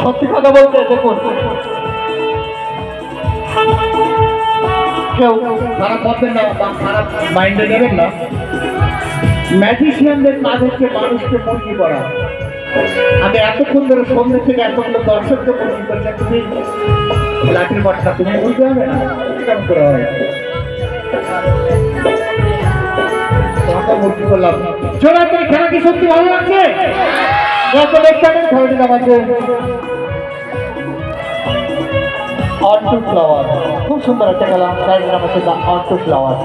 সত্যি কথা বলতে দেখুন, কেউ খারাপ ভাববেন না বা খারাপ মাইন্ডে নেবেন না। ম্যাজিশিয়ানদের কাজ হচ্ছে মানুষকে মুরগি করা। আমি এতক্ষণ ধরে সন্ধ্যে থেকে এতগুলো দর্শককে মুরগি করছি, তুমি লাঠির বটটা তুমি বুঝতে হবে না কেমন করে হয়। তোমাকে মুরগি করলাম। চলো, আপনার খেলা কি সত্যি ভালো লাগছে? খেলাটি নামাচ্ছে অটো ফ্লাওয়ার, খুব সুন্দর একটা খেলা। খেলাটি নামাচ্ছে অটো ফ্লাওয়ার।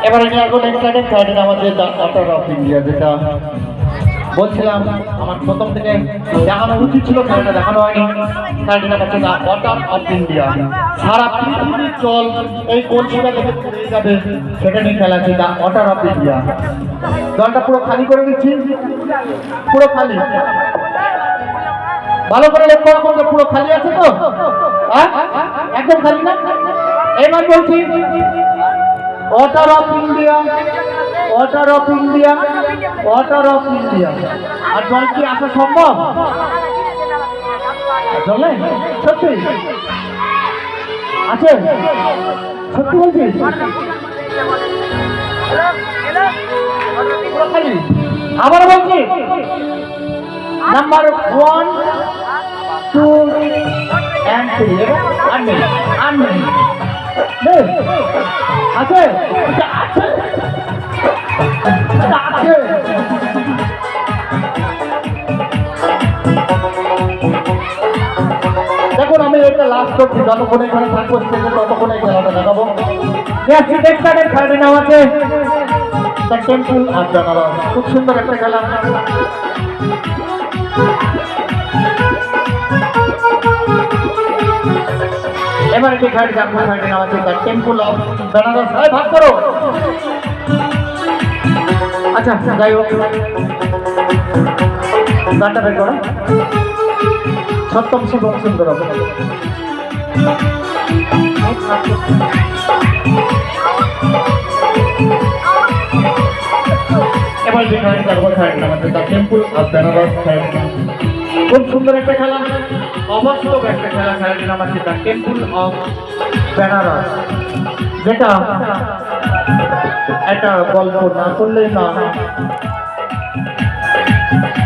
এবারে নিয়ে আসবো নেক্সট আইটেম। খেলাটি নামাচ্ছে দ্য অটার অফ ইন্ডিয়া। যেটা বলছিলাম আমার প্রথম থেকে দেখানো উচিত ছিল, খেলাটা দেখানো হয়নি। খেলাটি নামাচ্ছে দ্য অটার অফ ইন্ডিয়া। সারা পৃথিবীর জল এই কলসিটা থেকে পড়ে যাবে, সেটা নিয়ে খেলা আছে দ্য অটার অফ ইন্ডিয়া। জলটা পুরো খালি করে দিচ্ছি, পুরো খালি। ভালো করে লক্ষ্য রাখুন যে পুরো খালি আছে তো, একদম খালি না। এবার বলছি water of India, water of India, water of India. আর জল কি আসা সম্ভব? জলে সত্যি আছে? সত্যি বলছি? আবার বলছি, নাম্বার 1, 2 and 3 আছে দেখুন, আমি এটা লাস্ট করছি। যতক্ষণ এখানে থাকবো ততক্ষণ এই খেলাটা দেখাবো। খেলাটির নাম আছে দ্য টেম্পল অফ বেনারস। খুব সুন্দর একটা খেলা। এবারে যে খেলাটি দেখবো, খেলাটির নাম আছে দ্য টেম্পল অফ বেনারস। ভাগ করো। আচ্ছা, যাই হোক, গানটা বের করো। সত্যম শিবম সুন্দর হবে। এবার যে খেলাটি দেখবো, খেলাটির নাম আছে দ্য টেম্পল অফ বেনারস। খুব সুন্দর একটা খেলা, অবাস্তব একটা খেলা। খেলাটির নাম আছে দ্য টেম্পল অফ বেনারস। যেটা একটা গল্প না করলেই না।